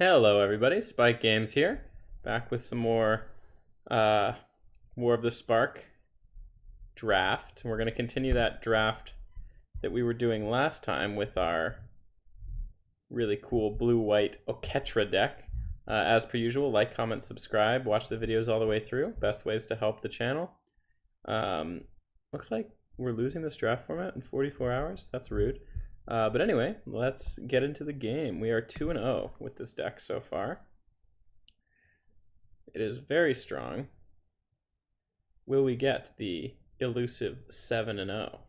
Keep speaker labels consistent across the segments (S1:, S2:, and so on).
S1: Hello everybody, Spike Games here, back with some more War of the Spark draft. We're going to continue that draft that we were doing last time with our really cool blue-white Oketra deck. As per usual, like, comment, subscribe, watch the videos all the way through. Best ways to help the channel. Looks like we're losing this draft format in 44 hours. That's rude. But anyway, let's get into the game. We are 2-0 with this deck so far. It is very strong. Will we get the elusive 7-0?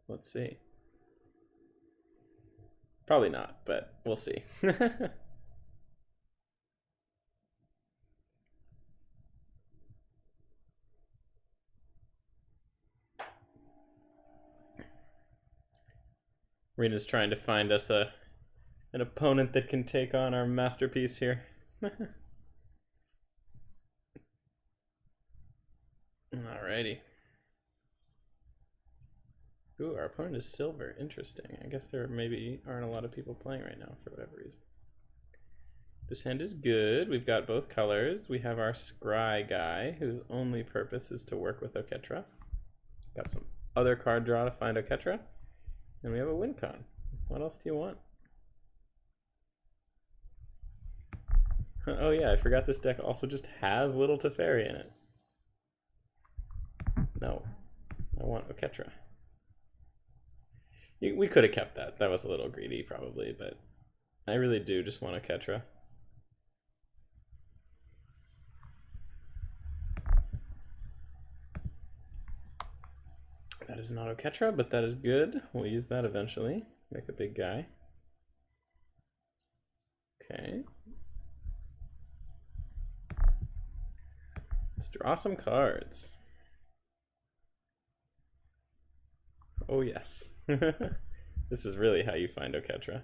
S1: Let's see. Probably not, but we'll see. Rena's trying to find us an opponent that can take on our masterpiece here. Alrighty. Ooh, our opponent is silver. Interesting. I guess there maybe aren't a lot of people playing right now for whatever reason. This hand is good. We've got both colors. We have our Scry guy, whose only purpose is to work with Oketra. Got some other card draw to find Oketra. And we have a win con. What else do you want? Oh yeah, I forgot this deck also just has little Teferi in it. No, I want Oketra. We could have kept that. That was a little greedy probably, but I really do just want Oketra. That is not Oketra, but that is good. We'll use that eventually. Make a big guy. Okay. Let's draw some cards. Oh yes. This is really how you find Oketra.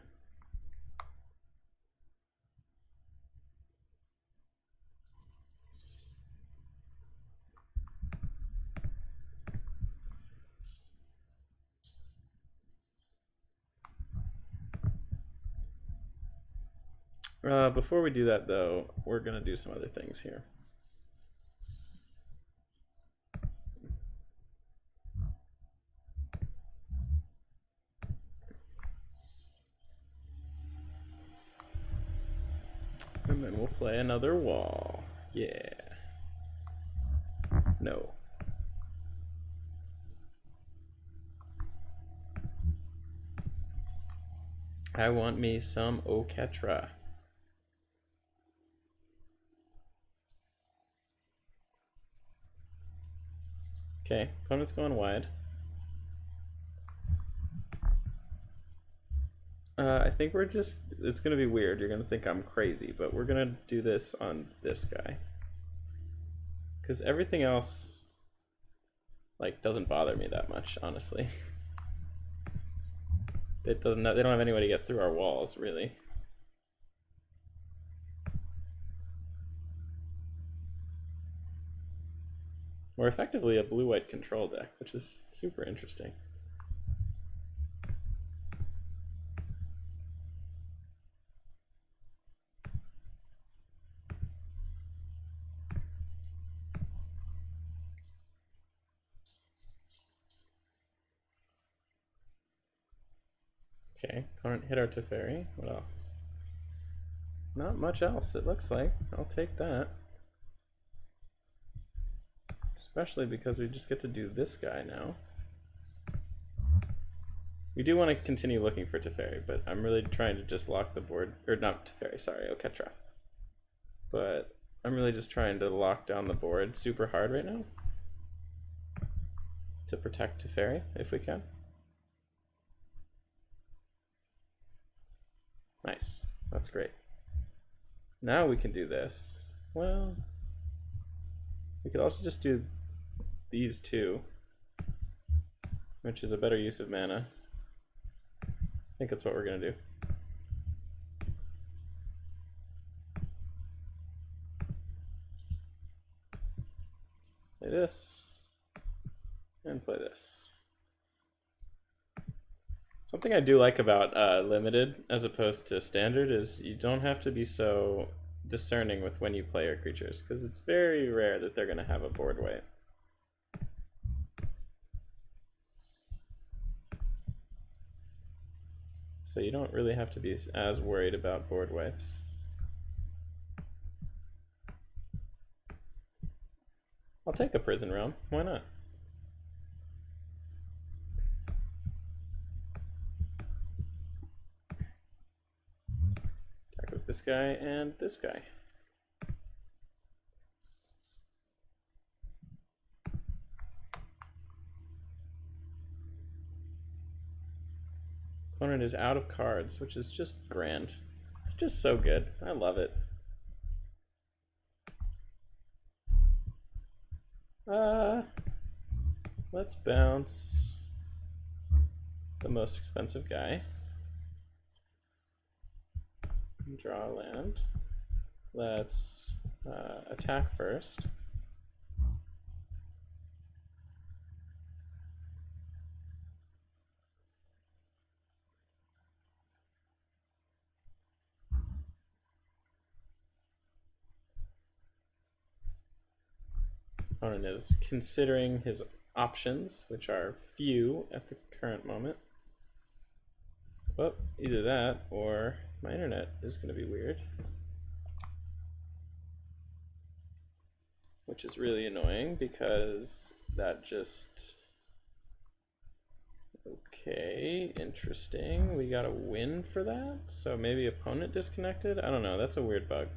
S1: Before we do that though, we're gonna do some other things here. And then we'll play another wall. Yeah. No. I want me some Oketra. Okay, opponent's going wide. I think we're just, it's gonna be weird. You're gonna think I'm crazy, but we're gonna do this on this guy. Because everything else, like, doesn't bother me that much, honestly. They don't have any way to get through our walls, really. We're effectively a blue-white control deck, which is super interesting. Okay, opponent hit our Teferi. What else? Not much else, it looks like. I'll take that. Especially because we just get to do this guy now. We do want to continue looking for Teferi, but I'm really trying to just lock the board. Or not Teferi, sorry, Oketra. But I'm really just trying to lock down the board super hard right now. To protect Teferi, if we can. Nice. That's great. Now we can do this. Well, we could also just do these two, which is a better use of mana. I think that's what we're going to do. Play this, and play this. Something I do like about limited as opposed to standard is you don't have to be so discerning with when you play your creatures, because it's very rare that they're going to have a board weight. So you don't really have to be as worried about board wipes. I'll take a prison realm, why not? Attack with this guy and this guy. Opponent is out of cards, which is just grand. It's just so good. I love it. Let's bounce the most expensive guy. Draw a land. Let's attack first. Opponent is considering his options, which are few at the current moment. Well, either that or my internet is going to be weird, which is really annoying because that just... Okay, interesting. We got a win for that, so maybe opponent disconnected? I don't know, that's a weird bug.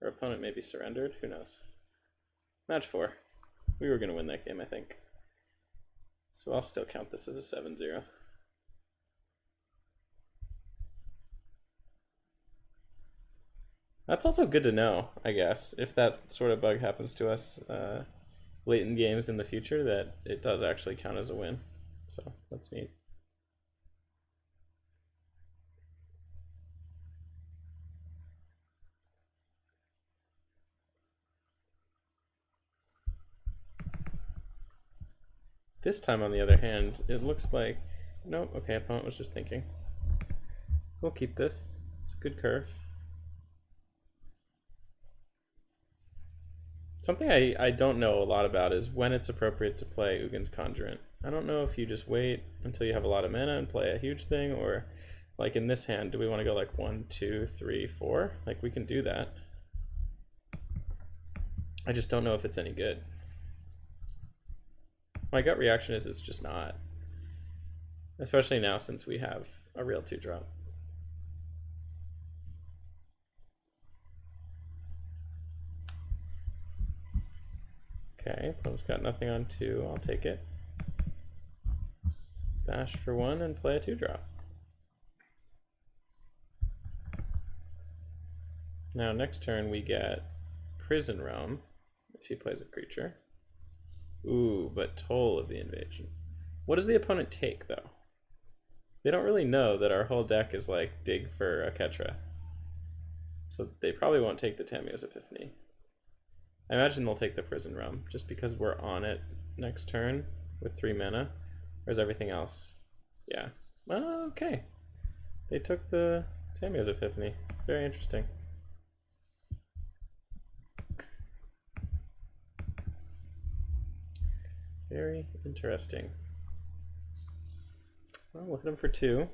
S1: Or opponent maybe surrendered, who knows. Match 4. We were going to win that game, I think. So I'll still count this as a 7-0. That's also good to know, I guess, if that sort of bug happens to us late in games in the future, that it does actually count as a win. So that's neat. This time, on the other hand, it looks like... Nope, okay, opponent was just thinking. So we'll keep this. It's a good curve. Something I don't know a lot about is when it's appropriate to play Ugin's Conjurant. I don't know if you just wait until you have a lot of mana and play a huge thing, or like in this hand, do we want to go like 1, 2, 3, 4? Like we can do that. I just don't know if it's any good. My gut reaction is it's just not. Especially now since we have a real 2-drop. Okay, opponent's got nothing on 2, I'll take it. Bash for 1 and play a 2-drop. Now next turn we get Prison Realm, if he plays a creature. Ooh, but Toll of the Invasion. What does the opponent take, though? They don't really know that our whole deck is like dig for a Ketra. So they probably won't take the Tamiyo's Epiphany. I imagine they'll take the Prison Realm, just because we're on it next turn with 3 mana. Or is everything else? Yeah. Okay. They took the Tamiyo's Epiphany. Very interesting. Very interesting. Well, we'll hit him for 2.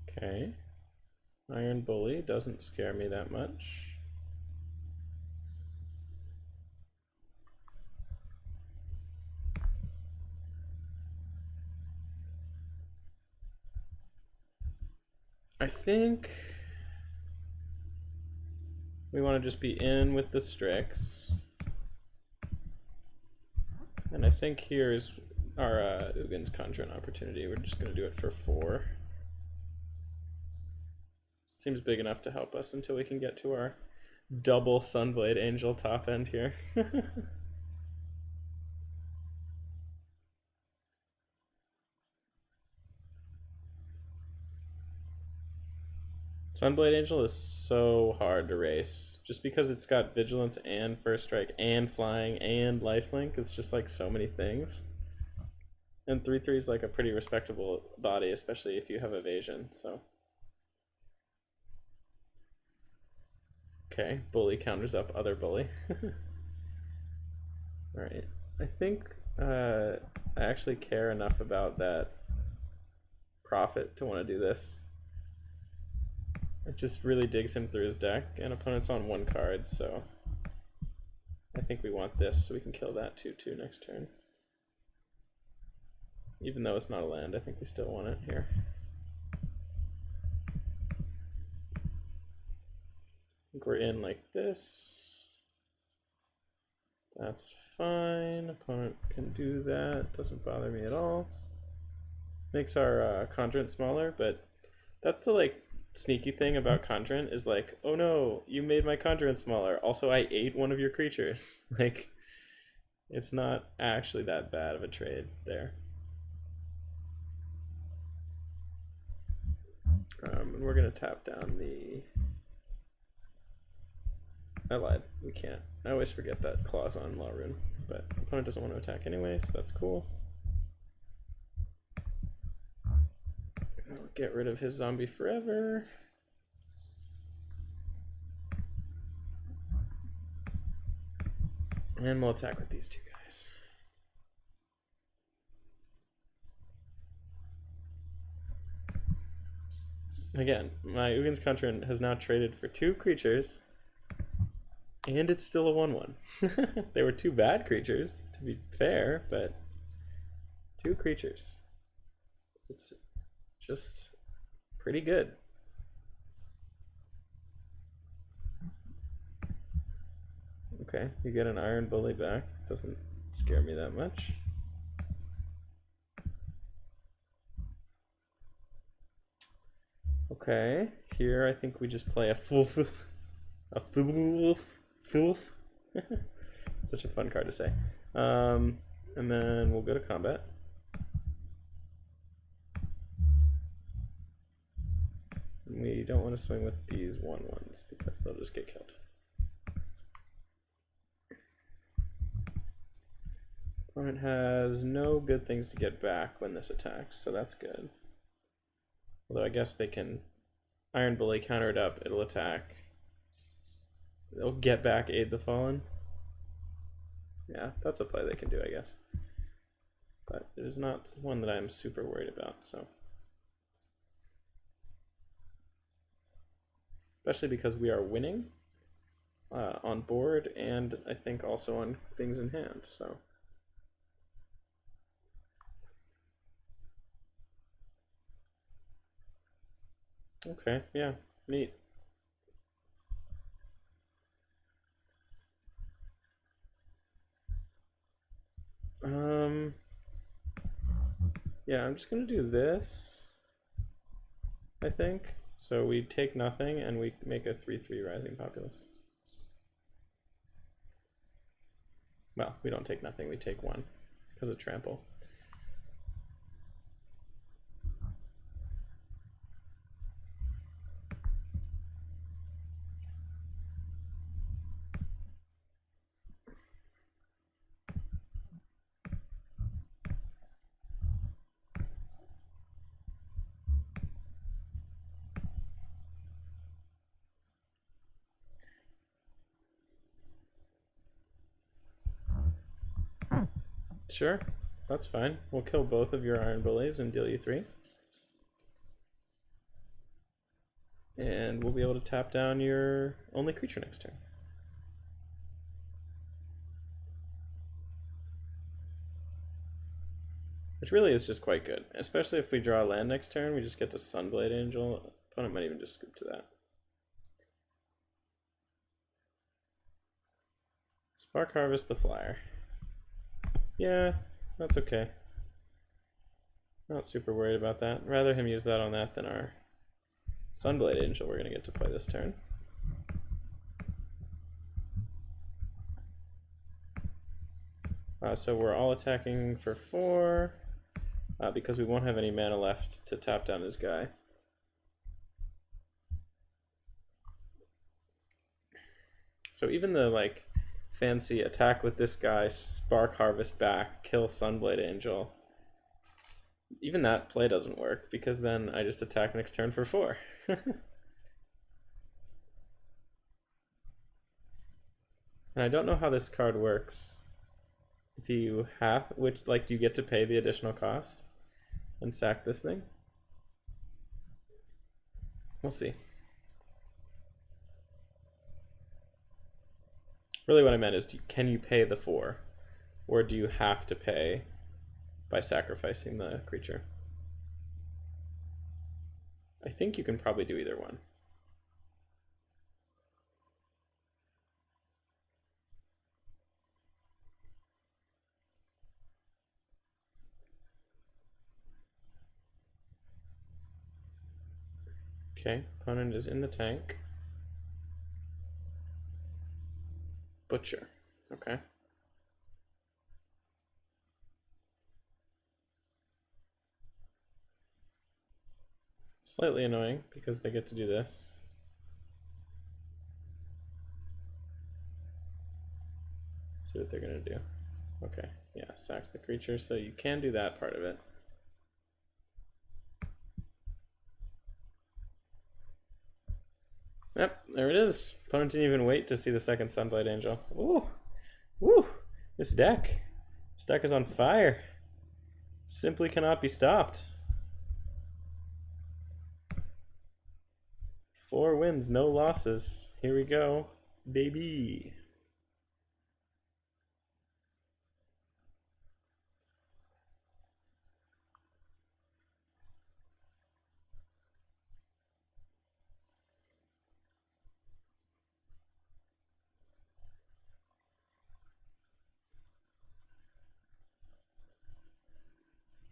S1: Okay. Iron Bully doesn't scare me that much. I think we want to just be in with the Strix. And I think here's our Ugin's Conjurant opportunity. We're just going to do it for 4. Seems big enough to help us until we can get to our double Sunblade Angel top end here. Sunblade Angel is so hard to race. Just because it's got Vigilance and First Strike and Flying and Lifelink, it's just like so many things. And 3/3 is like a pretty respectable body, especially if you have evasion, so. Okay, bully counters up other bully. Alright, I think I actually care enough about that Prophet to want to do this. It just really digs him through his deck, and opponent's on one card, so I think we want this so we can kill that 2/2 next turn. Even though it's not a land, I think we still want it here. I think we're in like this. That's fine. Opponent can do that. Doesn't bother me at all. Makes our Conjurant smaller, but that's the like sneaky thing about Conjurant is like, oh no, you made my Conjurant smaller. Also, I ate one of your creatures. Like, it's not actually that bad of a trade there. And we're gonna tap down the. I lied. We can't. I always forget that clause on Law Rune, but opponent doesn't want to attack anyway, so that's cool. I'll get rid of his zombie forever. And we'll attack with these two guys. Again, my Ugin's Conjurant has now traded for 2 creatures, and it's still a 1/1. They were 2 bad creatures, to be fair, but 2 creatures. It's just pretty good. Okay, you get an Iron Bully back. Doesn't scare me that much. Okay, here I think we just play a Fulf. A Fulf. Such a fun card to say. And then we'll go to combat. And we don't want to swing with these 1/1s because they'll just get killed. Opponent has no good things to get back when this attacks, so that's good. Although I guess they can Iron Bully, counter it up, it'll attack. They'll get back Aid the Fallen. Yeah, that's a play they can do, I guess. But it is not one that I'm super worried about, so. Especially because we are winning on board and I think also on things in hand, so. Okay, yeah, neat. Yeah, I'm just gonna do this, I think. So we take nothing and we make a 3/3 Rising Populace. Well, we don't take nothing, we take 1 because of trample. Sure, that's fine. We'll kill both of your Iron Bullies and deal you 3. And we'll be able to tap down your only creature next turn. Which really is just quite good. Especially if we draw a land next turn, we just get to Sunblade Angel. Opponent might even just scoop to that. Spark Harvest the Flyer. Yeah, that's okay. Not super worried about that. Rather him use that on that than our Sunblade Angel we're going to get to play this turn. So we're all attacking for 4 because we won't have any mana left to tap down his guy. So even the like fancy attack with this guy, spark harvest back, kill Sunblade Angel, even that play doesn't work because then I just attack next turn for 4. And I don't know how this card works. If you have, which, like, do you get to pay the additional cost and sack this thing? We'll see. Really what I meant is, can you pay the 4? Or do you have to pay by sacrificing the creature? I think you can probably do either one. Okay, opponent is in the tank. Butcher. Okay. Slightly annoying because they get to do this. Let's see what they're gonna do. Okay, yeah, sack the creature, so you can do that part of it. Yep, there it is. Opponent didn't even wait to see the second Sunblade Angel. Ooh, woo! This deck is on fire. Simply cannot be stopped. 4 wins, no losses. Here we go, baby.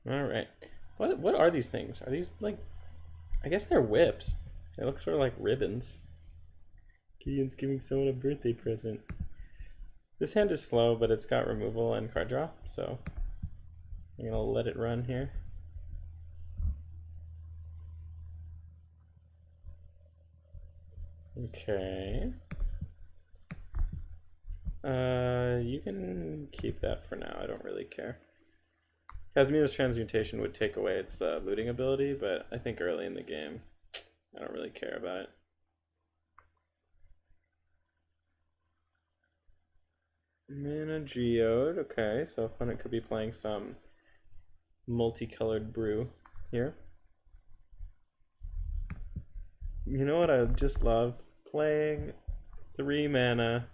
S1: All right. What are these things? Are these like? I guess they're whips. They look sort of like ribbons. Gideon's giving someone a birthday present. This hand is slow, but it's got removal and card draw, so I'm gonna let it run here. Okay. You can keep that for now. I don't really care. Kazmina's Transmutation would take away its looting ability, but I think early in the game, I don't really care about it. Mana Geode, okay, so opponent could be playing some multicolored brew here. You know what I just love? Playing 3 mana,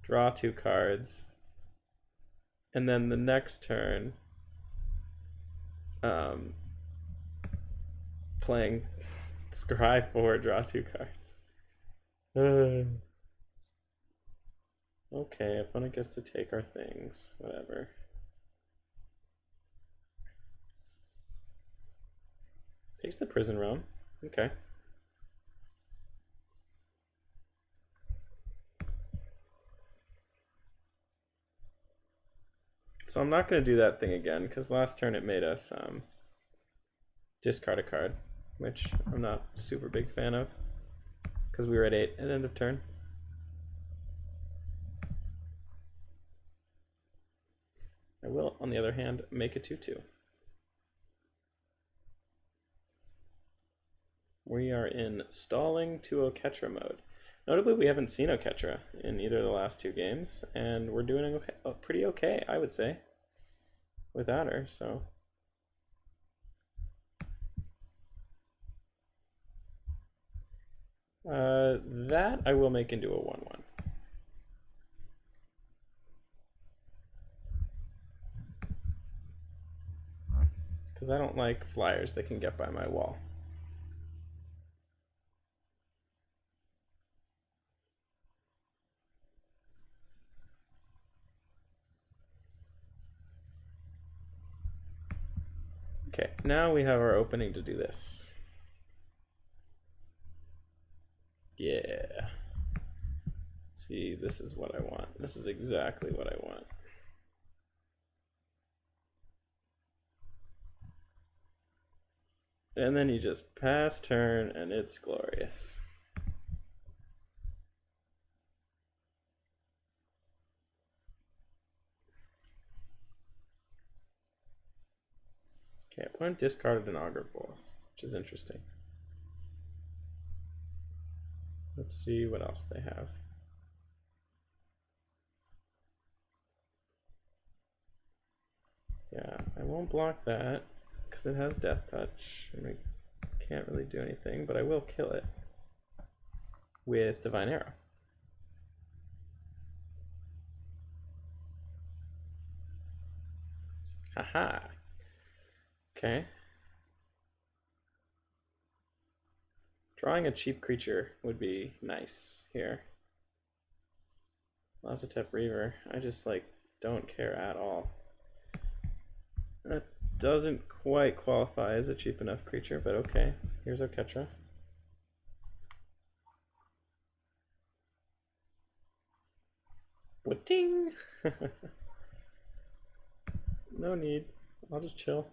S1: draw 2 cards, and then the next turn, playing Scry 4, draw 2 cards. Okay, opponent gets to take our things, whatever. Takes the prison realm, okay. So I'm not going to do that thing again, because last turn it made us discard a card, which I'm not super big fan of, because we were at 8 at end of turn. I will, on the other hand, make a 2/2. We are in stalling to Oketra mode. Notably, we haven't seen Oketra in either of the last 2 games, and we're doing okay, pretty okay, I would say, without her, so. That I will make into a 1/1. Because I don't like flyers that can get by my wall. Okay, now we have our opening to do this. Yeah. See, this is what I want. This is exactly what I want. And then you just pass turn and it's glorious. Okay, opponent discarded an Augur Bolus, which is interesting. Let's see what else they have. Yeah, I won't block that because it has Death Touch and I can't really do anything, but I will kill it with Divine Arrow. Haha. Okay. Drawing a cheap creature would be nice here. Lazotep Reaver. I just like don't care at all. That doesn't quite qualify as a cheap enough creature, but okay. Here's Oketra. What-ting? No need. I'll just chill.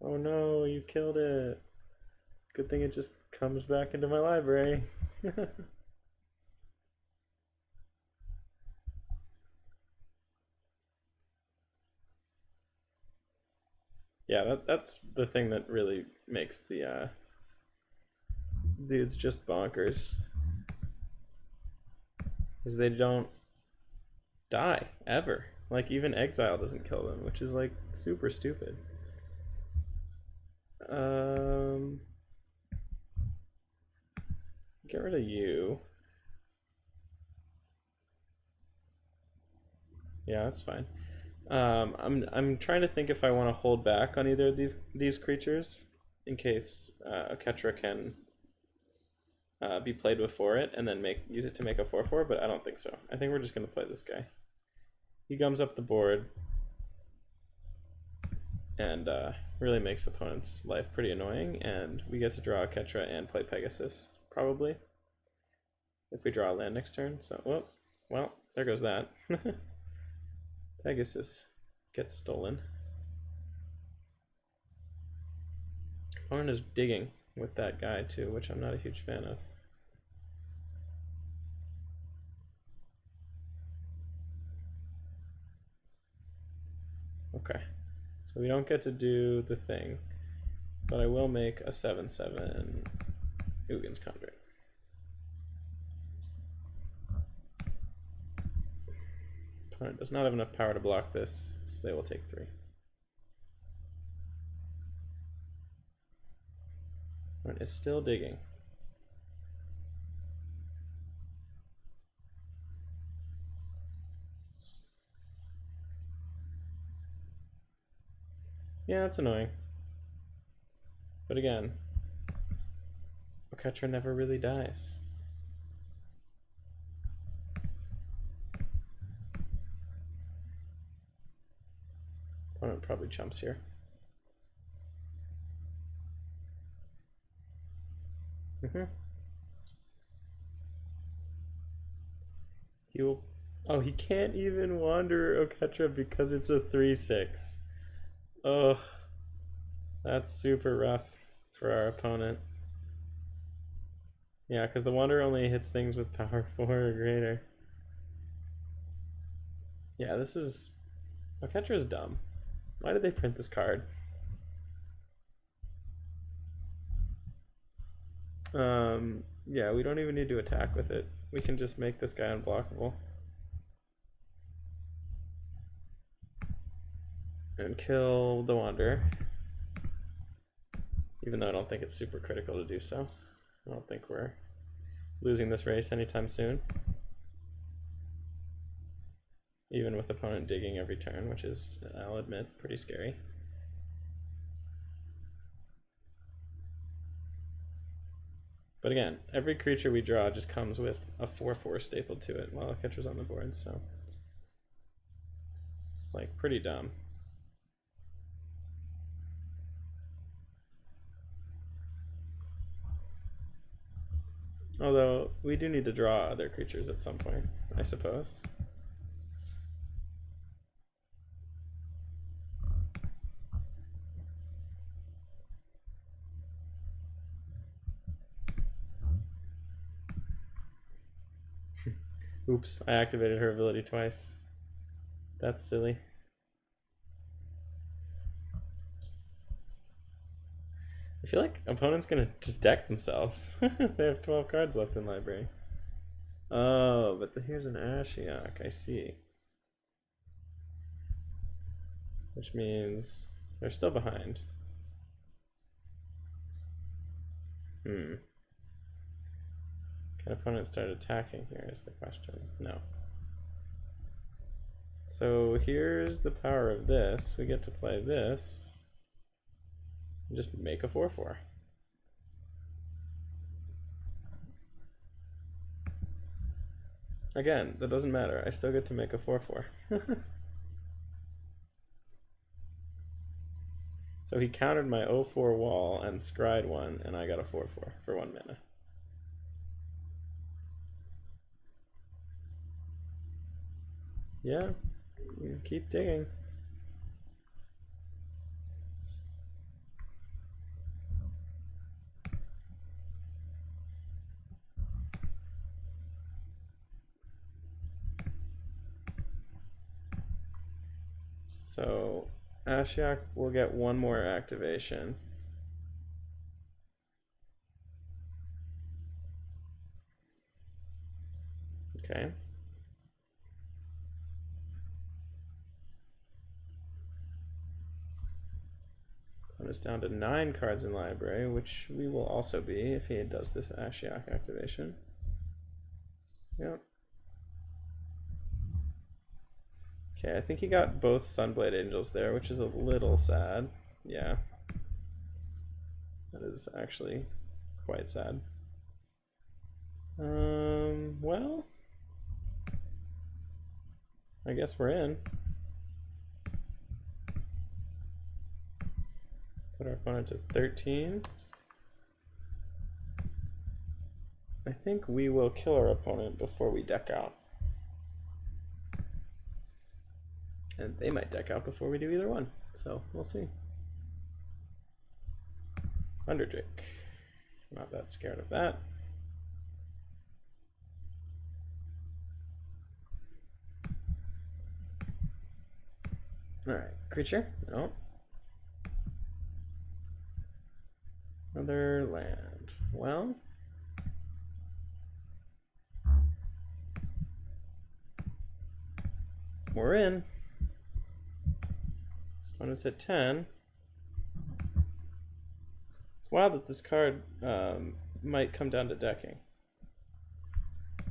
S1: Oh no, you killed it. Good thing it just comes back into my library. Yeah, that's the thing that really makes the dudes just bonkers. Is they don't die ever. Like even exile doesn't kill them, which is like super stupid. Get rid of you. Yeah, that's fine. I'm trying to think if I want to hold back on either of these creatures in case Oketra can be played before it and then use it to make a 4/4, but I don't think so. I think we're just gonna play this guy. He gums up the board and really makes opponent's life pretty annoying, and we get to draw Oketra and play Pegasus probably if we draw a land next turn. So well, there goes that. Pegasus gets stolen. Opponent is digging with that guy too, which I'm not a huge fan of. Okay, so we don't get to do the thing, but I will make a 7/7 Ugin's Conduit. Opponent does not have enough power to block this, so they will take 3. Opponent is still digging. Yeah, it's annoying. But again, Oketra never really dies. Opponent probably jumps here. He will. Oh, he can't even wander Oketra because it's a 3/6. Ugh. That's super rough for our opponent. Yeah, because the Wander only hits things with power 4 or greater. Yeah, this is... Oketra is dumb. Why did they print this card? Yeah, we don't even need to attack with it. We can just make this guy unblockable. And kill the Wanderer. Even though I don't think it's super critical to do so. I don't think we're losing this race anytime soon. Even with opponent digging every turn, which is, I'll admit, pretty scary. But again, every creature we draw just comes with a 4/4 stapled to it while Oketra's on the board, so it's like pretty dumb. Although we do need to draw other creatures at some point, I suppose. Oops, I activated her ability twice. That's silly. I feel like opponent's gonna just deck themselves. They have 12 cards left in library. Oh, but here's an Ashiok, I see. Which means they're still behind. Can opponent start attacking here is the question. No. So here's the power of this. We get to play this. And just make a 4/4. Again, that doesn't matter. I still get to make a 4/4. So he countered my 0/4 wall and scryed one, and I got a 4/4 for 1 mana. Yeah, keep digging. So Ashiok will get one more activation. Okay. It's down to 9 cards in library, which we will also be if he does this Ashiok activation. Yep. Okay, I think he got both Sunblade Angels there, which is a little sad. Yeah. That is actually quite sad. Well, I guess we're in. Put our opponent to 13. I think we will kill our opponent before we deck out. And they might deck out before we do either one. So we'll see. Underdrake. Not that scared of that. Alright, creature? No. Another land. Well, we're in. Opponent's at 10. It's wild that this card might come down to decking.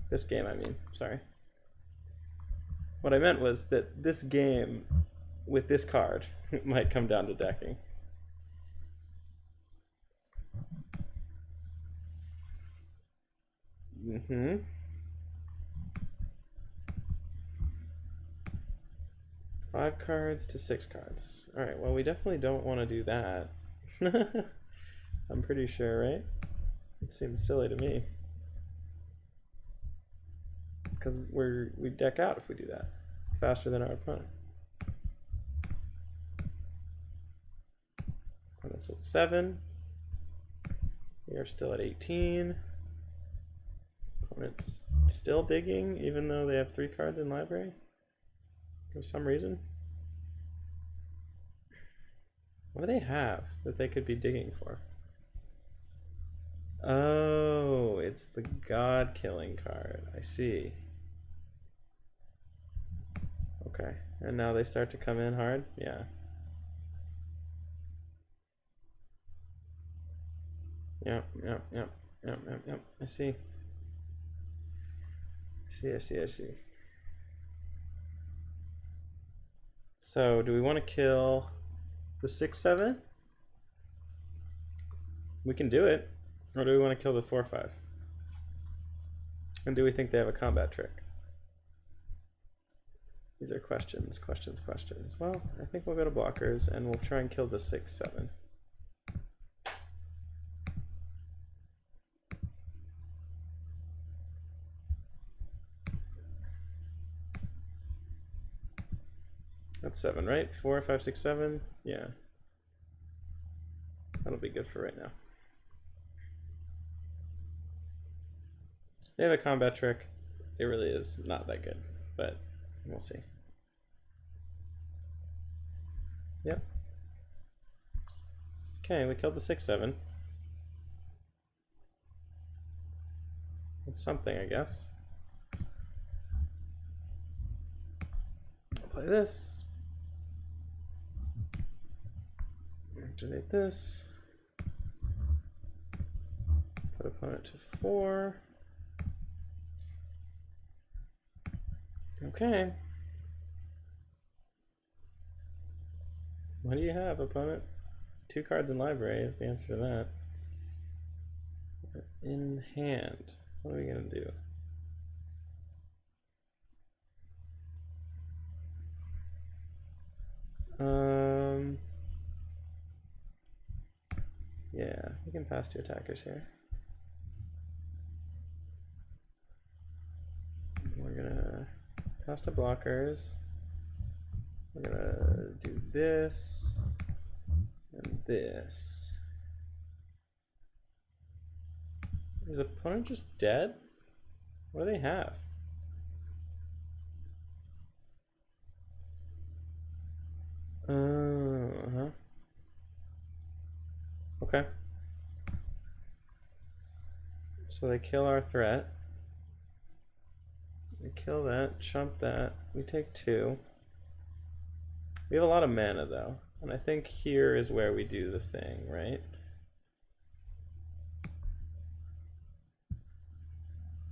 S1: This game, I mean, sorry. What I meant was that this game with this card might come down to decking. Mm-hmm. Five cards to 6 cards. Alright, well, we definitely don't want to do that. I'm pretty sure, right? It seems silly to me. Because we deck out if we do that. Faster than our opponent. Opponent's at 7. We are still at 18. Opponent's still digging, even though they have 3 cards in library. For some reason. What do they have that they could be digging for? Oh, it's the God Killing card. I see. Okay, and now they start to come in hard? Yeah. Yep. I see. I see. So, do we want to kill the 6/7? We can do it. Or do we want to kill the 4/5? And do we think they have a combat trick? These are questions. Well, I think we'll go to blockers and we'll try and kill the 6/7. That's 7, right? 4, 5, 6, 7. Yeah. That'll be good for right now. They have a combat trick. it really is not that good, but we'll see. Yep. Okay, we killed the 6/7. It's something, I guess. I'll play this. Activate this. Put opponent to 4. Okay. What do you have, opponent? 2 cards in library is the answer to that. In hand. What are we gonna do? Yeah, we can pass 2 attackers here. We're gonna pass to blockers. We're gonna do this and this. Is opponent just dead? What do they have? Okay. So they kill our threat. We kill that, chump that. We take 2. We have a lot of mana though, and I think here is where we do the thing, right?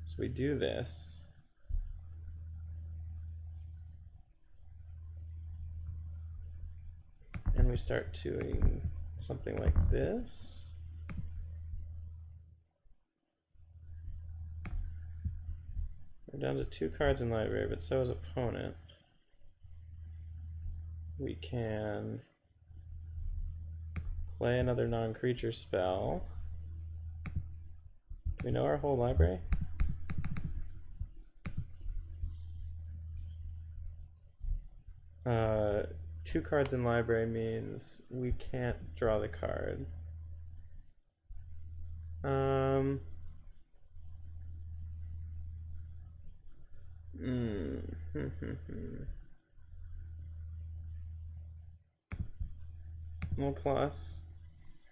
S1: So we do this. And we start doing something like this. We're down to 2 cards in library, but so is opponent. We can play another non-creature spell. Do we know our whole library? Two cards in library means we can't draw the card. Well, plus,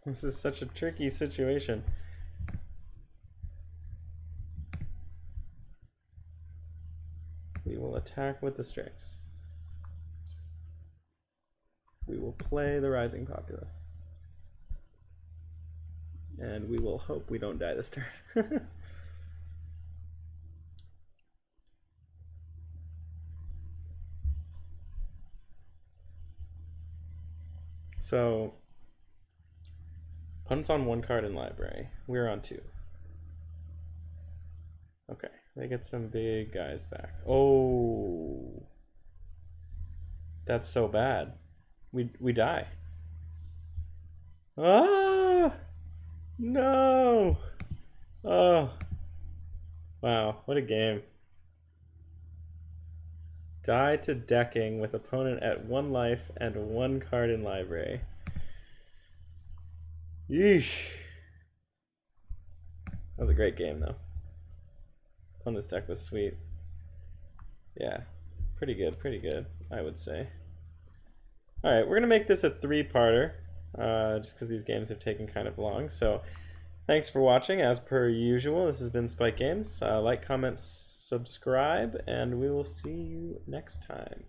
S1: this is such a tricky situation. We will attack with the Strix. We will play the Rising Populace. And we will hope we don't die this turn. So, opponent's on 1 card in library. We're on 2. Okay, they get some big guys back. Oh, that's so bad. We die. Ah, no. Oh, wow, what a game. Die to decking with opponent at 1 life and 1 card in library. Yeesh. That was a great game though. Opponent's deck was sweet. Yeah, pretty good, I would say. Alright, we're gonna make this a 3-parter, just because these games have taken kind of long. So thanks for watching. As per usual, this has been Spike Games. Like, comment, subscribe, and we will see you next time.